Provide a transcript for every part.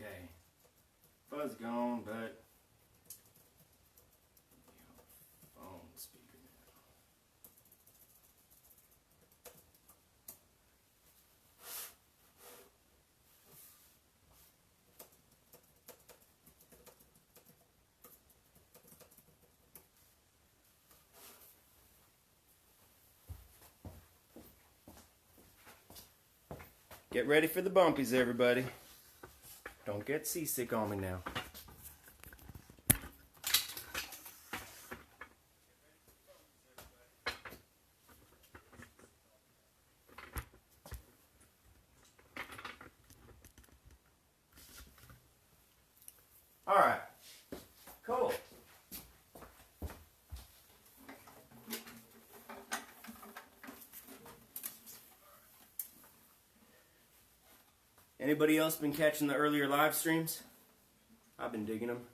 Okay, fuzz gone, but phone speaker now. Get ready for the bumpies, everybody. Don't get seasick on me now. All right. Cool. Anybody else been catching the earlier live streams? I've been digging them.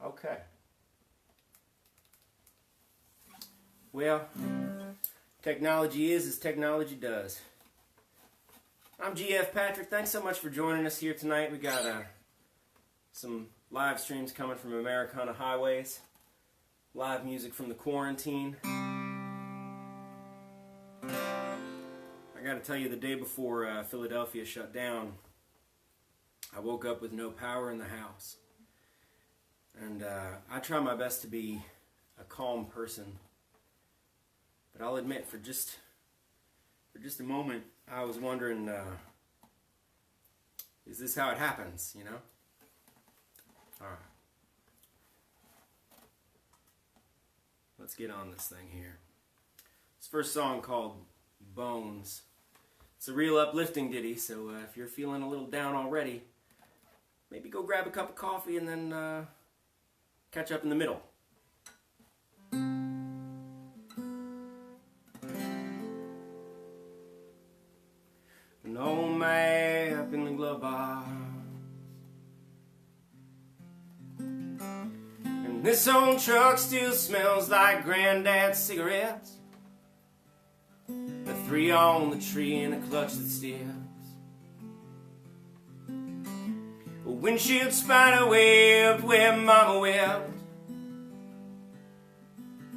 Okay. Well, technology is as technology does. I'm GF Patrick. Thanks so much for joining us here tonight. We got some live streams coming from Americana highways. Live music from the quarantine. I gotta tell you, the day before Philadelphia shut down, I woke up with no power in the house. And I try my best to be a calm person. But I'll admit, for just a moment, I was wondering, is this how it happens, you know? Alright. Let's get on this thing here. This first song called Bones. It's a real uplifting ditty, so if you're feeling a little down already, maybe go grab a cup of coffee and then catch up in the middle. An old map in the glove box. This old truck still smells like Granddad's cigarettes. The 3 on the tree and a clutch that steers. A windshield spider webbed where Mama wept.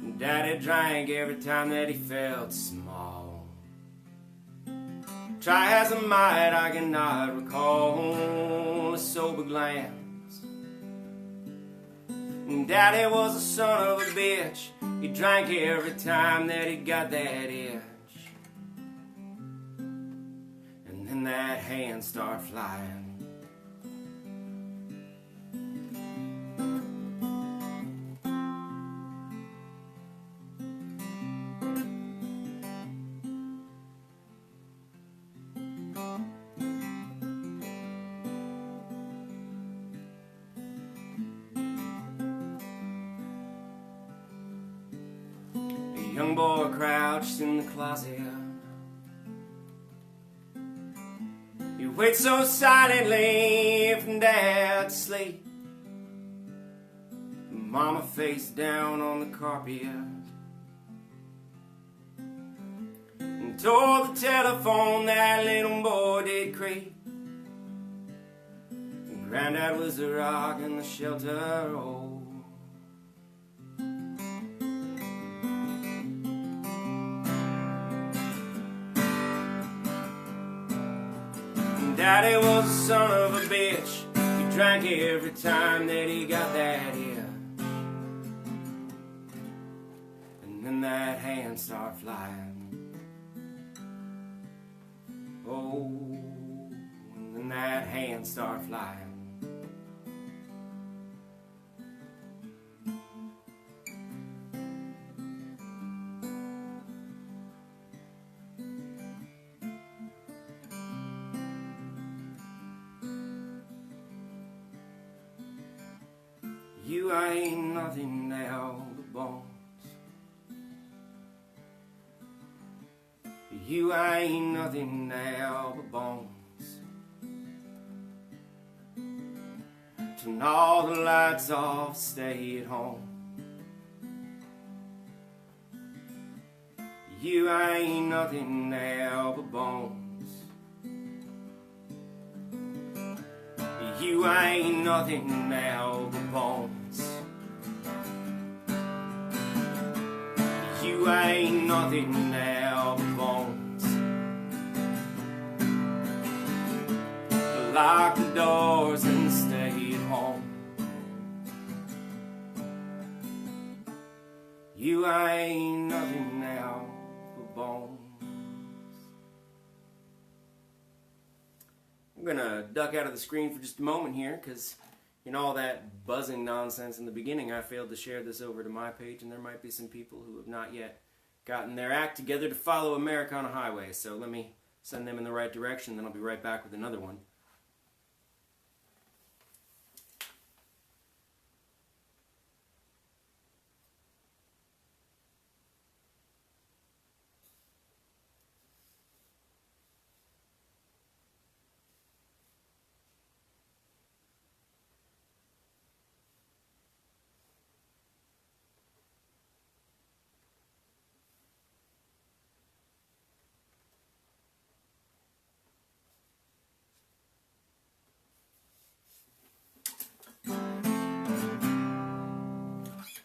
And Daddy drank every time that he felt small. Try as I might, I cannot recall a sober glance. Daddy was a son of a bitch. He drank every time that he got that itch. And then that hand started flying. Young boy crouched in the closet. He waited so silently for Dad to sleep. Mama face down on the carpet and told the telephone that little boy did creep. Granddad was a rock in the shelter. Oh, Daddy was a son of a bitch. He drank every time that he got that itch. And then that hand started flying. Oh, and then that hand started flying. You ain't nothing now but bones. You ain't nothing now but bones. Turn all the lights off, stay at home. You ain't nothing now but bones. You ain't nothing now but bones. You ain't nothing now but bones. Lock the doors and stay at home. You ain't nothing now but bones. I'm gonna duck out of the screen for just a moment here because, you know, all that buzzing nonsense in the beginning, I failed to share this over to my page, and there might be some people who have not yet gotten their act together to follow Americana Highway. So let me send them in the right direction, then I'll be right back with another one.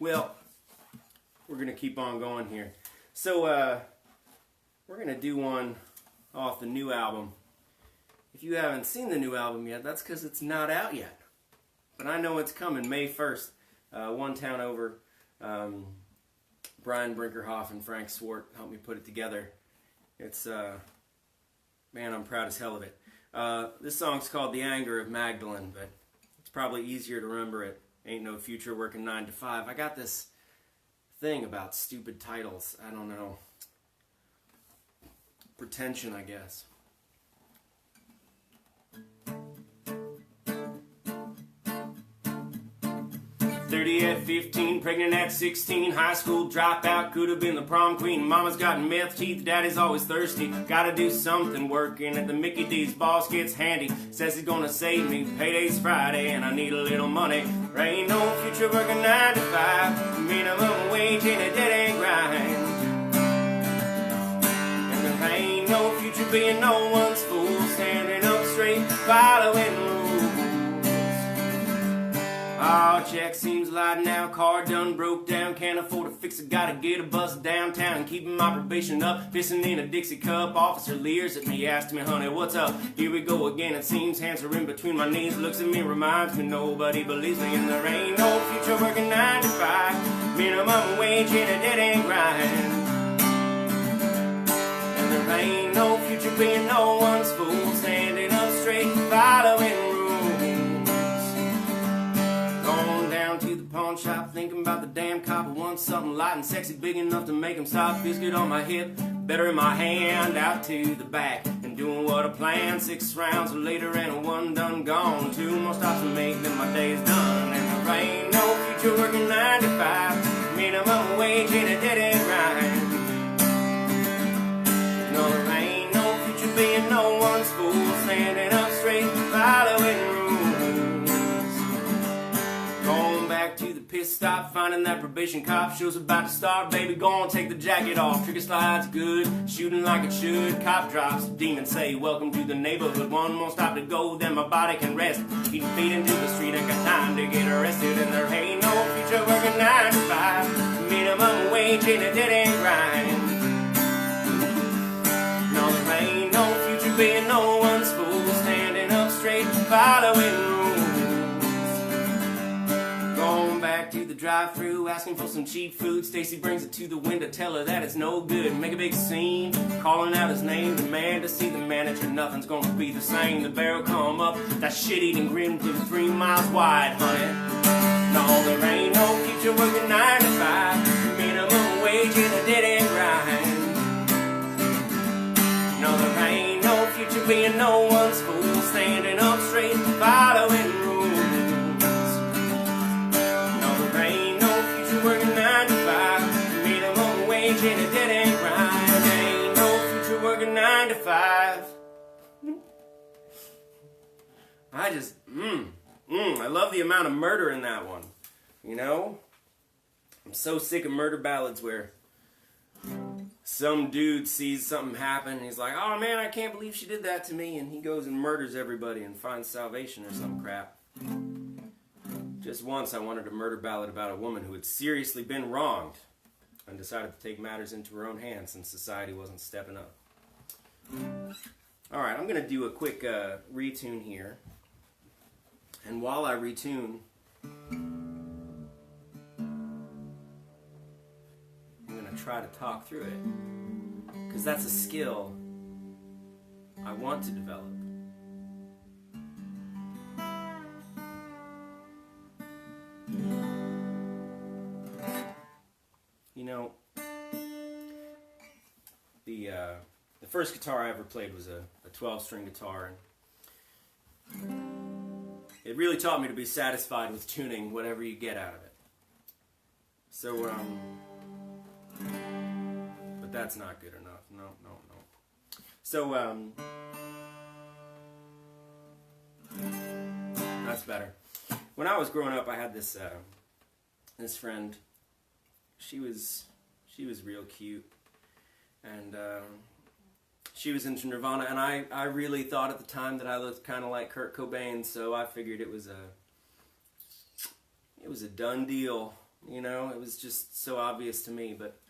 Well, we're going to keep on going here. So, we're going to do one off the new album. If you haven't seen the new album yet, that's because it's not out yet. But I know it's coming May 1st. One town over, Brian Brinkerhoff and Frank Swart helped me put it together. It's, man, I'm proud as hell of it. This song's called The Anger of Magdalene, but it's probably easier to remember it. Ain't no future working 9 to 5. I got this thing about stupid titles. I don't know. Pretension, I guess. 30 at 15, pregnant at 16, high school dropout, could have been the prom queen. Mama's got meth teeth, daddy's always thirsty. Gotta do something, working at the Mickey D's. Boss gets handy, says he's gonna save me. Payday's Friday and I need a little money. There ain't no future working 9 to 5, minimum wage in a dead-end grind. And there ain't no future being no one's fool, standing up straight, following rules. Oh, check seems light now, car done broke down, can't afford to fix it, gotta get a bus downtown, keeping my probation up, pissing in a Dixie cup. Officer leers at me, asks me, honey, what's up? Here we go again, it seems, hands are in between my knees, looks at me, reminds me nobody believes me, and there ain't no future working 9 to 5, minimum wage in a dead-end grind. And there ain't no future being no one's fool, standing up straight, following rules. Going down to the pawn shop, thinking about the damn cop who wants something light and sexy, big enough to make him stop. Biscuit on my hip, better in my hand, out to the back, and doing what I planned. 6 rounds later and a 1 done gone. 2 more stops to make, then my day's done. And there ain't no future working 9 to 5, minimum wage in a dead-end grind. No, there ain't no future being no one's fool, standing up straight, following rules. Going back to the pit stop, finding that probation cop, show's about to start, baby, go on, take the jacket off. Trigger slides good, shooting like it should, cop drops, demons say, welcome to the neighborhood. 1 more stop to go, then my body can rest. Eating feet into the street, ain't got time to get arrested. And there ain't no future working 9 to 5, minimum wage in a dead-end grind. No, there ain't no future being no one's fool, standing up straight, following rules. Going back to the drive-thru, asking for some cheap food. Stacy brings it to the window, tell her that it's no good. Make a big scene, calling out his name, demand to see the manager. Nothing's gonna be the same. The barrel come up, that shit-eating grin blew 3 miles wide, honey. No, there ain't no future working 9 to 5, minimum wage in a dead-end grind. No, there ain't no future being no one's fool, standing up straight, following rules. No, there ain't no future working 9 to 5, minimum wage in a dead-end grind. There ain't no future working 9 to 5. I love the amount of murder in that one, you know? I'm so sick of murder ballads where some dude sees something happen and he's like, oh man, I can't believe she did that to me, and he goes and murders everybody and finds salvation or some crap. Just once I wanted a murder ballad about a woman who had seriously been wronged and decided to take matters into her own hands since society wasn't stepping up. Alright, I'm going to do a quick retune here. And while I retune, I'm going to try to talk through it. Because that's a skill I want to develop. You know, the first guitar I ever played was a 12-string guitar, and it really taught me to be satisfied with tuning whatever you get out of it. So, but that's not good enough. No. So, that's better. When I was growing up, I had this friend. She was real cute, and she was into Nirvana, and I really thought at the time that I looked kind of like Kurt Cobain, so I figured it was a done deal, you know. It was just so obvious to me, but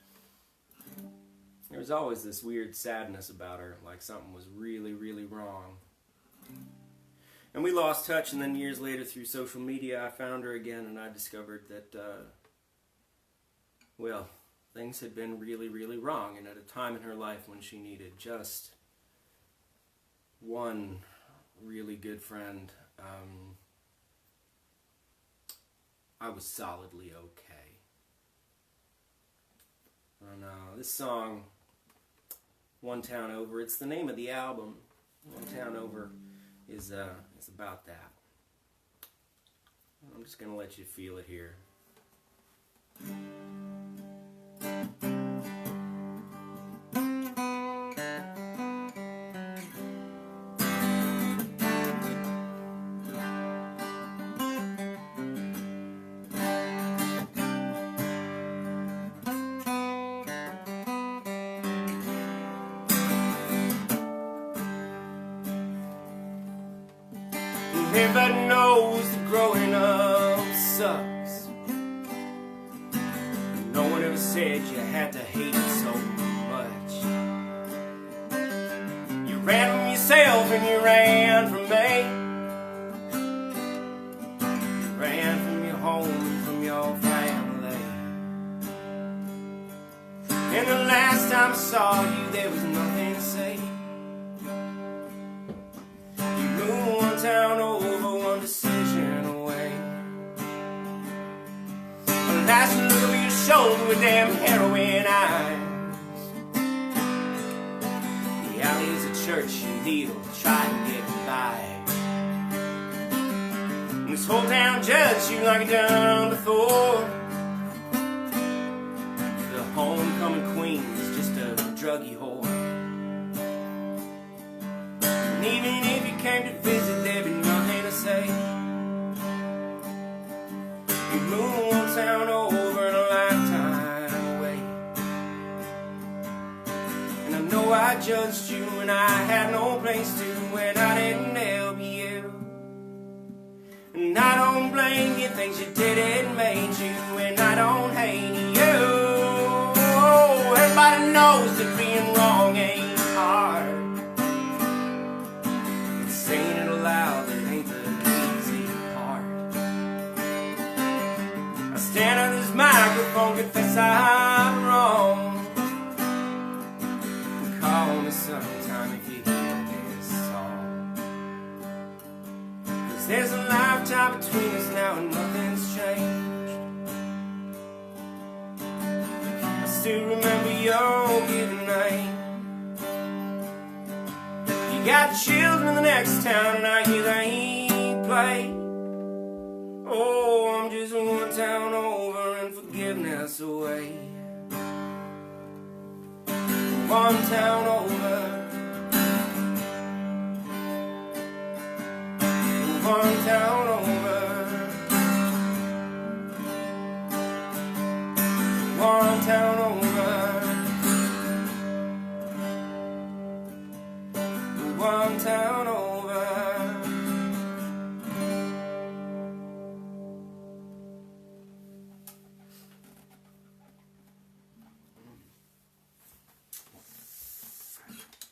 there was always this weird sadness about her, like something was really, really wrong. And we lost touch, and then years later through social media I found her again, and I discovered that well, things had been really, really wrong, and at a time in her life when she needed just one really good friend, I was solidly okay. And this song, One Town Over, it's the name of the album. One Town Over is about that. I'm just going to let you feel it here. Everybody knows that growing up sucks. No one ever said you had to hate it so much. You ran from yourself and you ran from me. You ran from your home and from your family. And the last time I saw you, there was nothing to say. You moved one town over, one decision away. The last look over your shoulder with them heroin eyes. The alleys of church and needle try to get by. And this whole town judged you like it done before. The homecoming queen was just a druggy whore. And even if you came to visit, there'd be nothing to say. You moved one town over and a lifetime away. And I know I judged you and I had no place to when I didn't help you. And I don't blame you, things you didn't made you, and I don't hate you. Everybody knows that being wrong ain't hard. Saying it aloud, that ain't the easy part. I stand on this microphone, confess I'm wrong. And call me sometime if you hear this song. 'Cause there's a lifetime between us now and nothing's changed. I still remember your given name. You got children in the next town and I hear they play. Oh, I'm just one town over and forgiveness away. One town over. One town over. One town over.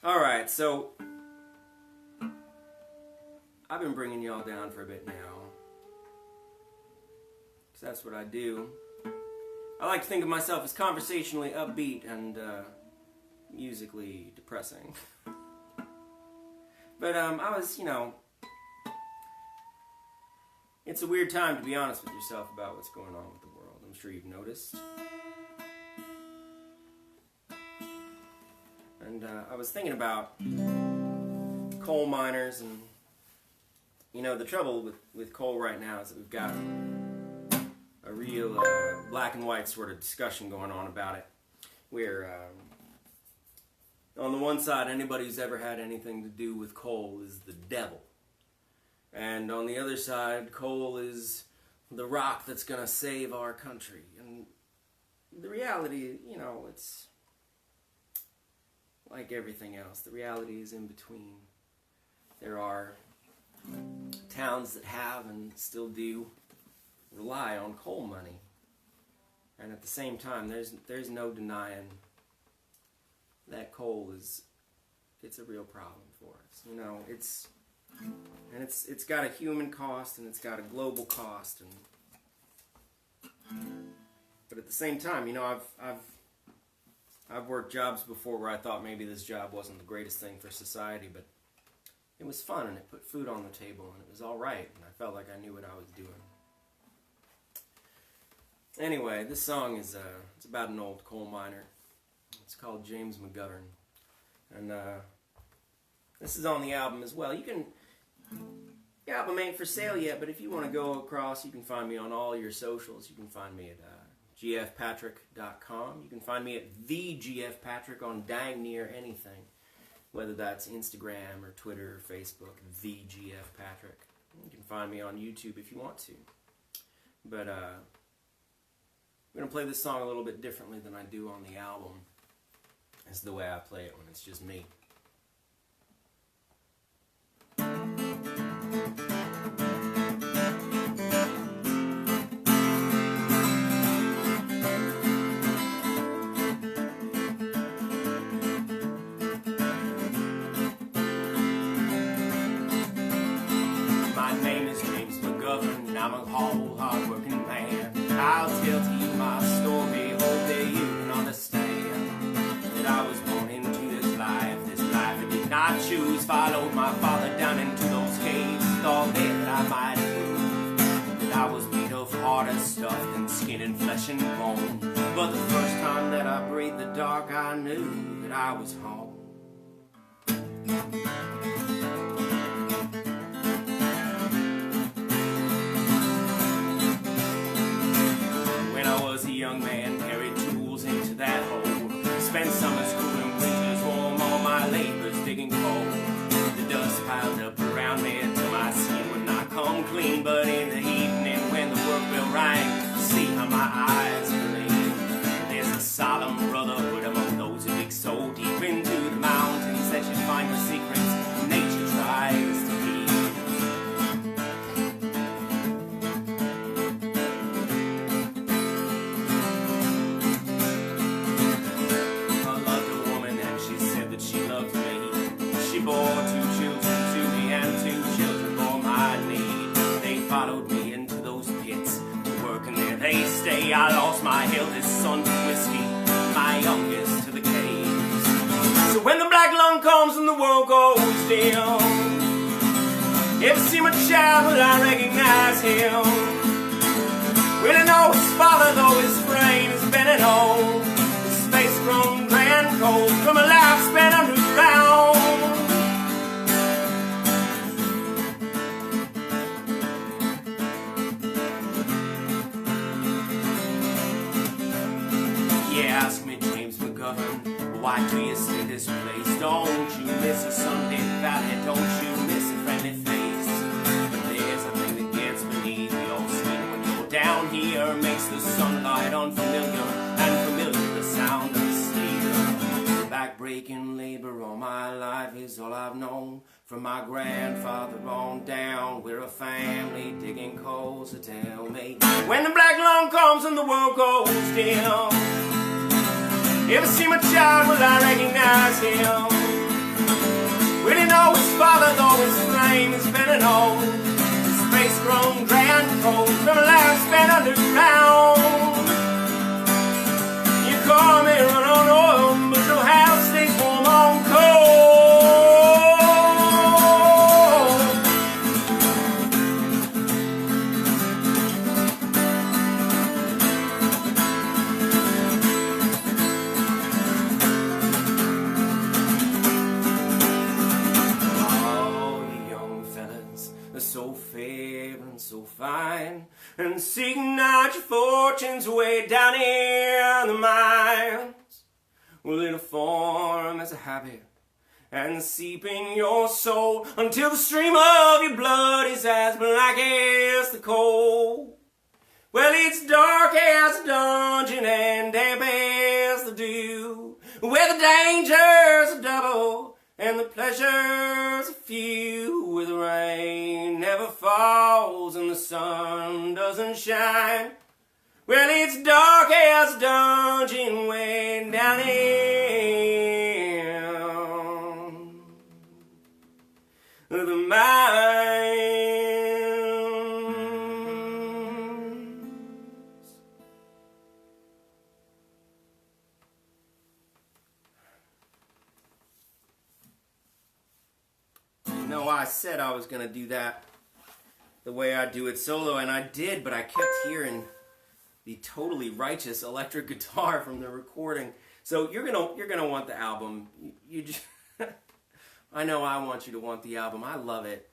Alright, so I've been bringing y'all down for a bit now. Because that's what I do. I like to think of myself as conversationally upbeat and musically depressing. But I was, it's a weird time to be honest with yourself about what's going on with the world. I'm sure you've noticed. And I was thinking about coal miners, and the trouble with coal right now is that we've got a real black and white sort of discussion going on about it, where on the one side, anybody who's ever had anything to do with coal is the devil. And on the other side, coal is the rock that's going to save our country. And the reality, it's like everything else. The reality is in between. There are towns that have and still do rely on coal money. And at the same time, there's no denying that coal it's a real problem for us. It's got a human cost and it's got a global cost, but at the same time, I've worked jobs before where I thought maybe this job wasn't the greatest thing for society, but it was fun and it put food on the table and it was all right, and I felt like I knew what I was doing. Anyway, this song is it's about an old coal miner. It's called James McGovern, and this is on the album as well. The album ain't for sale yet, but if you want to go across, you can find me on all your socials. You can find me at gfpatrick.com. You can find me at the gfpatrick on dang near anything, whether that's Instagram or Twitter or Facebook, the gfpatrick. You can find me on YouTube if you want to. But I'm going to play this song a little bit differently than I do on the album. It's the way I play it when it's just me. My name is James McGovern, I'm a whole hard-working man. I'll tell to you my story, hope that you can understand that I was born into this life I did not choose. Followed my father down into those caves, thought that I might prove that I was made of harder stuff than skin and flesh and bone. But the first time that I breathed the dark, I knew that I was home. Young man carried tools into that hole. Spent summer school and winters warm, all my labors digging coal. The dust piled up around me till my skin would not come clean. But in the evening when the work bell rang, see how my eyes gleam. There's a solemn brotherhood among those who dig so deep into the mountains that you find the secrets nature tries to keep. I lost my eldest son to whiskey, my youngest to the caves. So when the black lung comes and the world goes dim, ever see my child, will I recognize him? Will I know his father, though his frame is bending old? His face grown grand cold from a life spent underground. Ask me, James McGovern, why do you stay this place? Don't you miss a Sunday Valley? Don't you miss a friendly face? But there's a thing that gets beneath your skin when you're down here. Makes the sunlight unfamiliar and familiar the sound of steel. Back-breaking labor all my life is all I've known. From my grandfather on down, we're a family digging coal. So tell me, when the black lung comes and the world goes dim, ever see my child, will I recognize him? always follow those flames, spinning on space-grown grand cold from a life spent underground. You call me run on oil, but your house stays warm on cold. So fair and so fine, and seeking out your fortunes way down in the mines. Well, it'll form as a habit and seep in your soul until the stream of your blood is as black as the coal. Well, it's dark as a dungeon and damp as the dew, where the dangers are double and the pleasures are few, where the rain never falls and the sun doesn't shine. Well, it's dark as a dungeon way down in the mines. No, I said I was going to do that the way I do it solo, and I did, but I kept hearing the totally righteous electric guitar from the recording. So you're gonna want the album. You just I know I want you to want the album. I love it.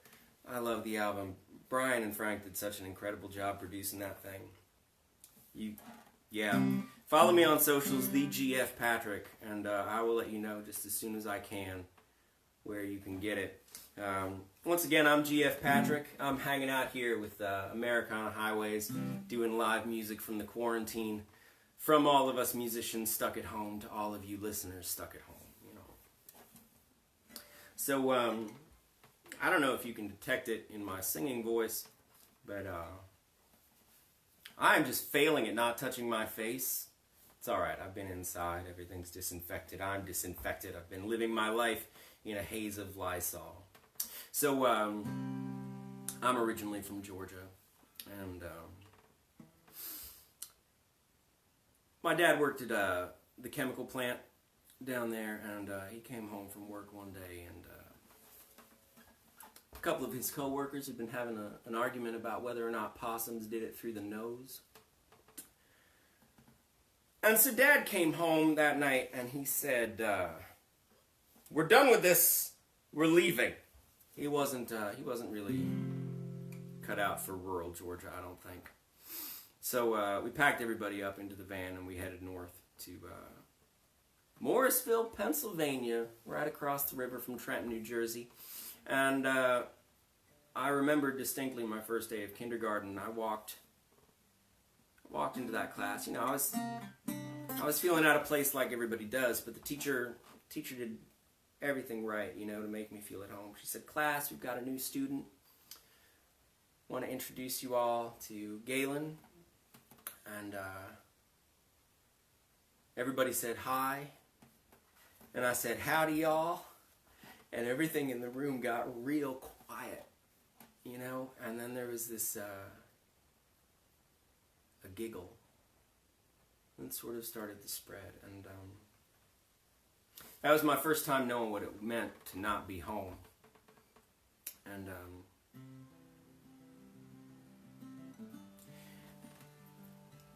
I love the album. Brian and Frank did such an incredible job producing that thing. Yeah. Follow me on socials, the GF Patrick, and I will let you know just as soon as I can where you can get it. Once again, I'm GF Patrick. I'm hanging out here with Americana Highways, doing live music from the quarantine, from all of us musicians stuck at home to all of you listeners stuck at home. You know. So I don't know if you can detect it in my singing voice, but I'm just failing at not touching my face. It's all right. I've been inside. Everything's disinfected. I'm disinfected. I've been living my life in a haze of Lysol. So, I'm originally from Georgia, and my dad worked at the chemical plant down there, and he came home from work one day, and a couple of his co-workers had been having an argument about whether or not possums did it through the nose. And so Dad came home that night, and he said, "We're done with this. We're leaving." He wasn't really cut out for rural Georgia, I don't think. So we packed everybody up into the van and we headed north to Morrisville, Pennsylvania, right across the river from Trenton, New Jersey. And I remember distinctly my first day of kindergarten. I walked into that class. You know, I was feeling out of place like everybody does, but the teacher did everything right, you know, to make me feel at home. She said, "Class, we've got a new student. Want to introduce you all to Galen." And everybody said hi. And I said, "Howdy, y'all." And everything in the room got real quiet, you know. And then there was this a giggle. And it sort of started to spread. And that was my first time knowing what it meant to not be home. And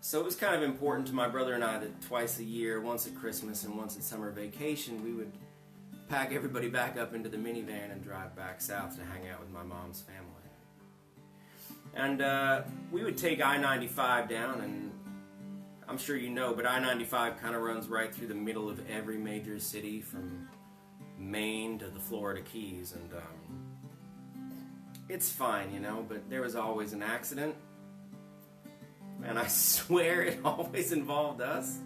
so it was kind of important to my brother and I that twice a year, once at Christmas and once at summer vacation, we would pack everybody back up into the minivan and drive back south to hang out with my mom's family. And we would take I-95 down, and I'm sure you know, but I-95 kind of runs right through the middle of every major city from Maine to the Florida Keys, and it's fine, you know, but there was always an accident, and I swear it always involved us.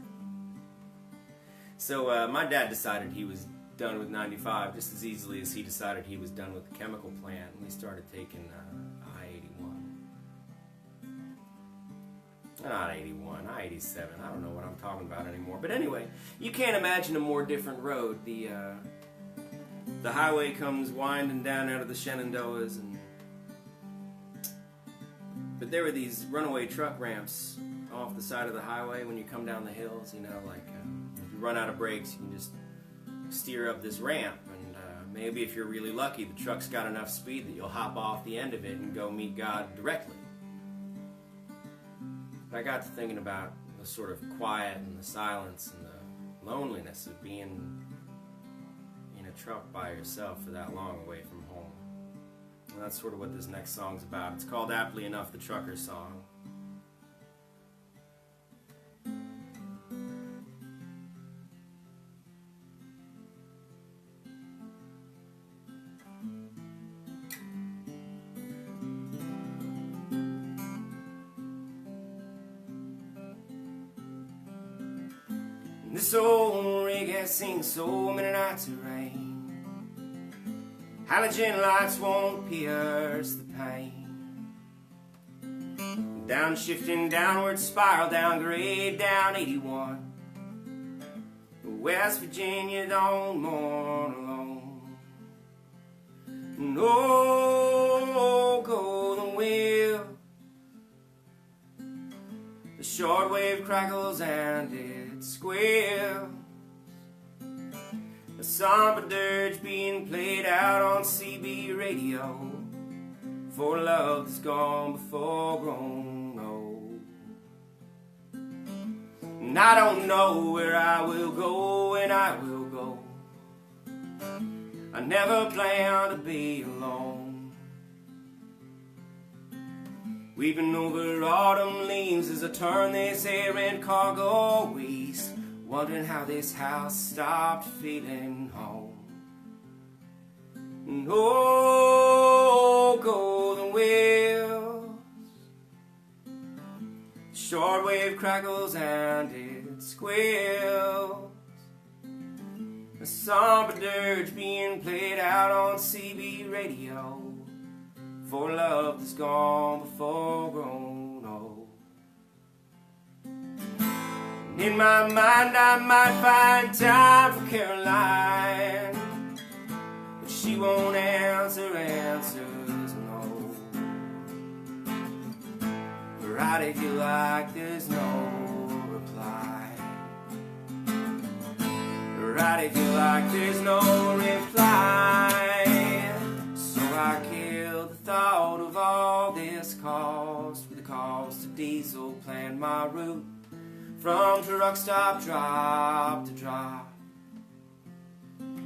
So my dad decided he was done with 95 just as easily as he decided he was done with the chemical plant, and we started taking I-81. Not 81, I-87. I don't know what I'm talking about anymore. But anyway, you can't imagine a more different road. The the highway comes winding down out of the Shenandoahs, but there were these runaway truck ramps off the side of the highway when you come down the hills, you know, like if you run out of brakes, you can just steer up this ramp, and maybe if you're really lucky, the truck's got enough speed that you'll hop off the end of it and go meet God directly. But I got to thinking about the sort of quiet and the silence and the loneliness of being in a truck by yourself for that long away from home. And that's sort of what this next song's about. It's called, aptly enough, The Trucker's Song. This old rig has seen so many nights of rain. Halogen lights won't pierce the pain. Downshifting, downward spiral, down grade, down 81. West Virginia don't mourn alone. No, go the wheel. The shortwave crackles and it squeals. A somber dirge being played out on CB radio for love that's gone before grown old. And I don't know where I will go when I will go. I never plan to be alone. Weeping over autumn leaves as I turn this errant cargo east, wondering how this house stopped feeling home. And oh, go the wheels. Shortwave crackles and it squeals. A somber dirge being played out on CB radio for love that's gone before grown old. And in my mind I might find time for Caroline, but she won't answer answers no. Right if you like, there's no reply. Right if you like, there's no reply. So I killed the thought of all this cost with the cost of diesel. Planned my route from truck stop, drop to drop.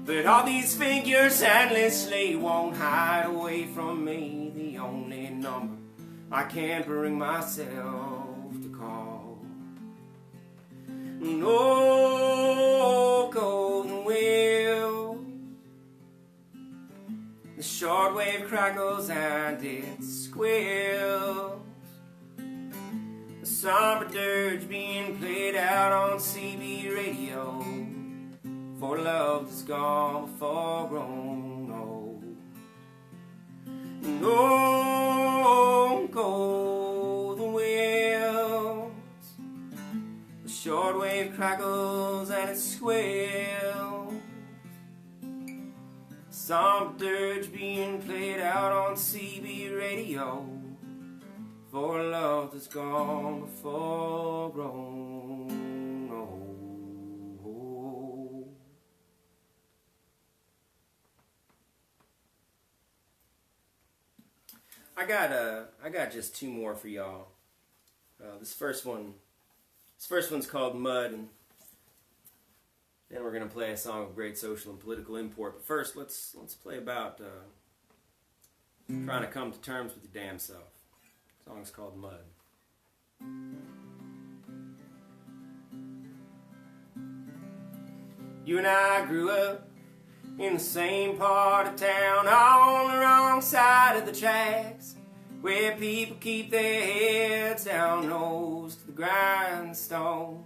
But all these figures endlessly won't hide away from me. The only number I can't bring myself to call. No golden wheel. The shortwave crackles and it squeals. The somber dirge being played out on CB radio for love that's gone before grown old. No golden wheels. The shortwave crackles and it squeals. Some dirge being played out on CB radio for love that's gone before grown old. I got just two more for y'all. This first one's called Mud, and then we're gonna play a song of great social and political import. But first, let's play about trying to come to terms with your damn self. The song's called Mud. You and I grew up in the same part of town, on the wrong side of the tracks, where people keep their heads down, nose to the grindstone,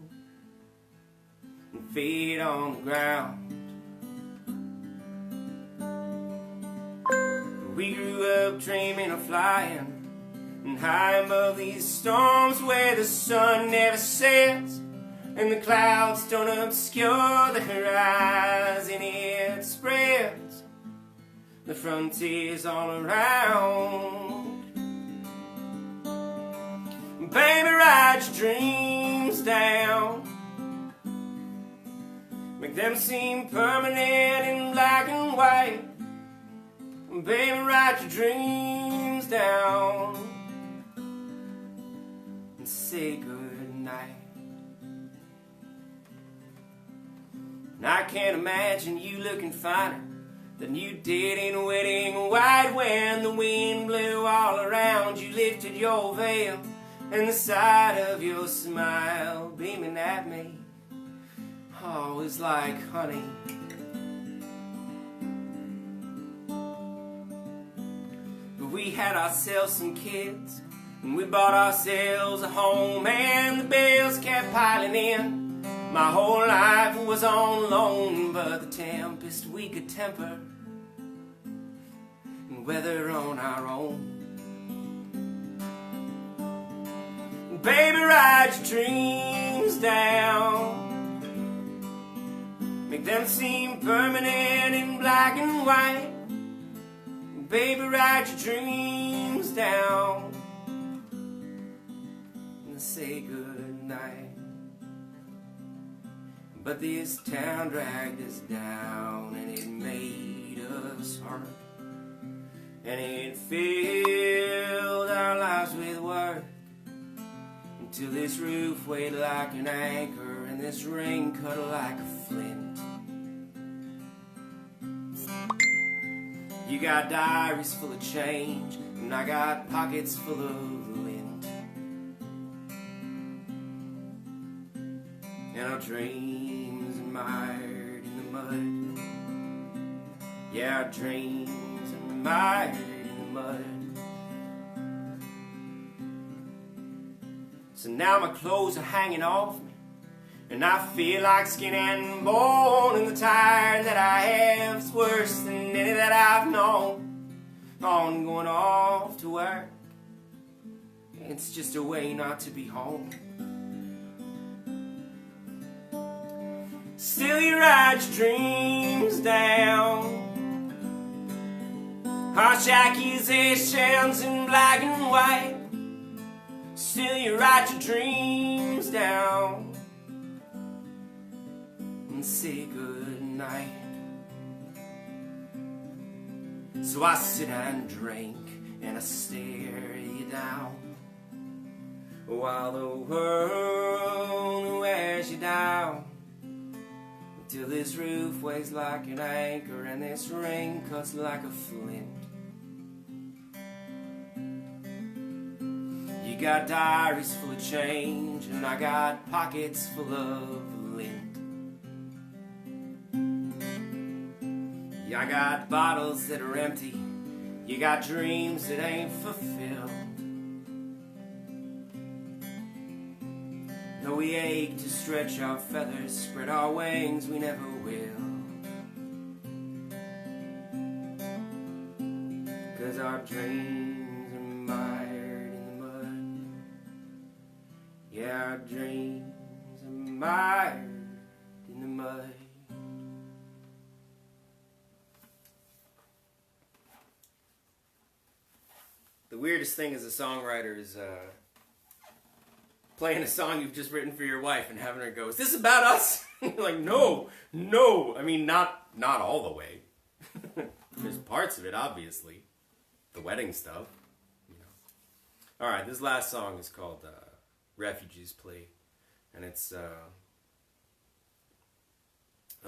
and feet on the ground. We grew up dreaming of flying, and high above these storms where the sun never sets, and the clouds don't obscure the horizon, it spreads the frontier's all around. Baby, write your dreams down, make them seem permanent in black and white. Baby, write your dreams down and say good night. And I can't imagine you looking finer than you did in wedding white. When the wind blew all around, you lifted your veil, and the sight of your smile beaming at me, oh, was like honey. But we had ourselves some kids, and we bought ourselves a home, and the bills kept piling in. My whole life was on loan, but the tempest we could temper and weather on our own. Baby, write your dreams down, make them seem permanent in black and white. Baby, write your dreams down and say good night. But this town dragged us down, and it made us hurt, and it filled our lives with work, until this roof weighed like an anchor, and this rain cut like a flint. You got diaries full of change, and I got pockets full of lint, and our dreams are mired in the mud. Yeah, our dreams are mired in the mud. So now my clothes are hanging off me, and I feel like skin and bone, and the tire that I have is worse than any that I've known. On going off to work, it's just a way not to be home. Still you write your dreams down, harsh accusations in black and white. Still you write your dreams down and say good night. So I sit and drink and I stare you down, while the world wears you down, till this roof weighs like an anchor, and this rain cuts like a flint. You got diaries full of change, and I got pockets full of lint. Yeah, I got bottles that are empty, you got dreams that ain't fulfilled. Though we ache to stretch our feathers, spread our wings, we never will. 'Cause our dreams are mired in the mud. Yeah, our dreams are mired in the mud. The weirdest thing as a songwriter is playing a song you've just written for your wife and having her go, "Is this about us?" You're like, no. I mean, not all the way. There's parts of it, obviously. The wedding stuff. You know. All right, this last song is called Refugees Plea. And it's... well,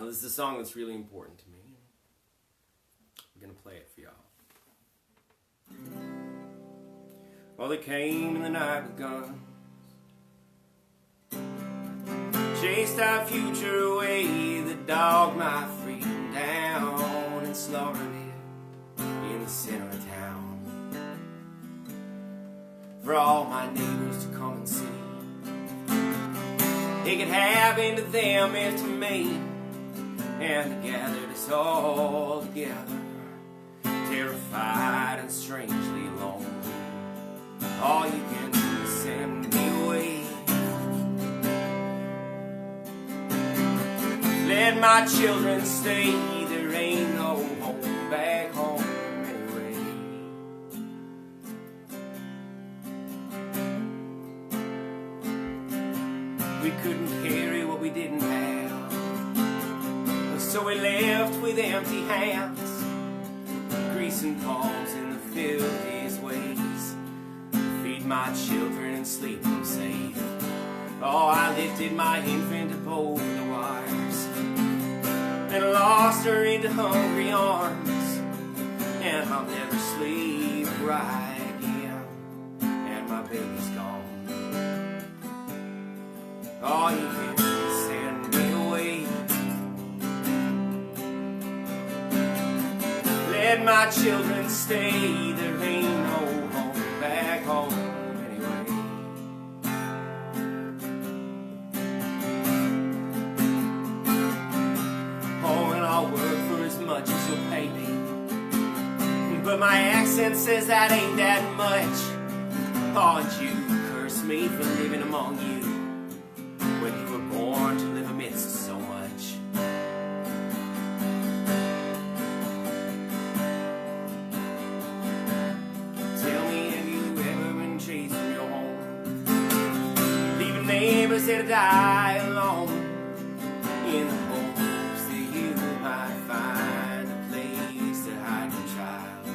this is a song that's really important to me. I'm going to play it for y'all. Well, they came in the night with guns, chased our future away, that dogged my freedom down and slaughtered it in the center of town. For all my neighbors to come and see, it could happen to them if to me, and they gathered us all together, terrified and strangely lonely. All you can do is send me away. Let my children stay, there ain't no home back home. So we left with empty hands, greasing palms in the filthiest ways. Feed my children and sleep them safe. Oh, I lifted my infant up over the wires and lost her into hungry arms. And I'll never sleep right again, and my baby's gone. Oh, you can send me away. Let my children stay. There ain't no home back home anyway. Oh, and I'll work for as much as you'll pay me, but my accent says that ain't that much. Oh, and you curse me for living among you when you were born to live amidst so much. Tell me, have you ever been chased from your home, leaving neighbors there to die alone, in the hopes that you might find a place to hide your child?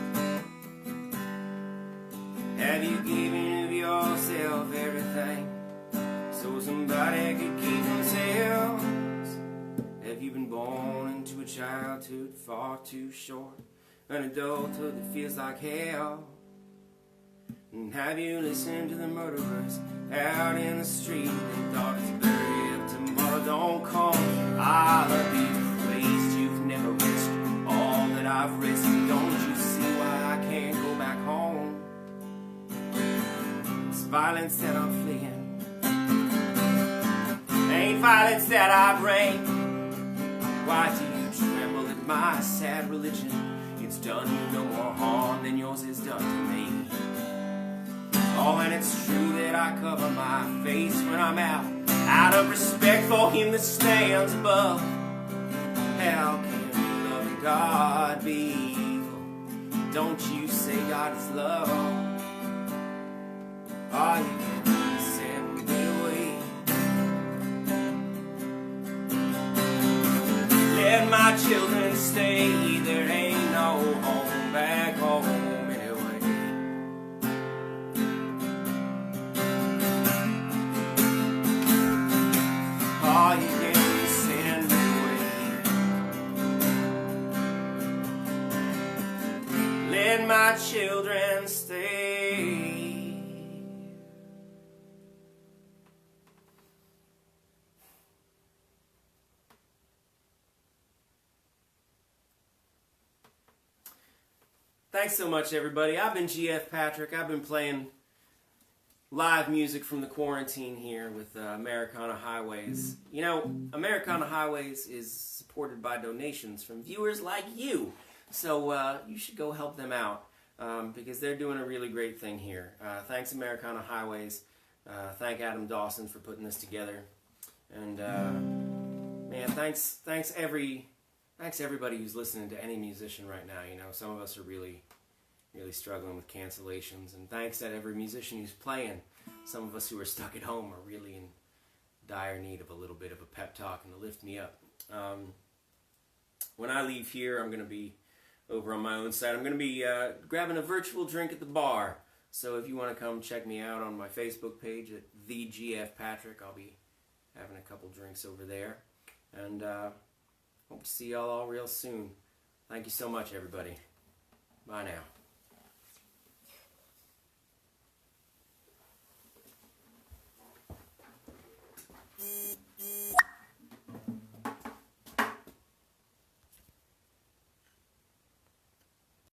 Have you given of yourself everything so somebody could keep themselves? Have you been born into a childhood far too short, an adulthood that feels like hell? And have you listened to the murderers out in the street and thought it's better if tomorrow don't come? I'll be praised you've never risked all that I've risked. Don't you see why I can't go back home? It's violence that I'm fleeing, ain't violence that I bring. Why do you tremble at my sad religion? It's done you no more harm than yours has done to me. Oh, and it's true that I cover my face when I'm out of respect for him that stands above. How can loving God be evil? Don't you say God is love? Oh, you can send me away. Let my children stay. There ain't no home back home anyway. Oh, you can send me away. Let my children stay. Thanks so much, everybody. I've been GF Patrick. I've been playing live music from the quarantine here with Americana Highways. You know, Americana Highways is supported by donations from viewers like you. So you should go help them out because they're doing a really great thing here. Thanks, Americana Highways. Thank Adam Dawson for putting this together. And, man, thanks everybody who's listening to any musician right now. You know, some of us are really struggling with cancellations, and thanks to every musician who's playing. Some of us who are stuck at home are really in dire need of a little bit of a pep talk and to lift me up. When I leave here, I'm going to be over on my own side. I'm going to be grabbing a virtual drink at the bar. So if you want to come check me out on my Facebook page at The GF Patrick, I'll be having a couple drinks over there. And hope to see y'all all real soon. Thank you so much, everybody. Bye now.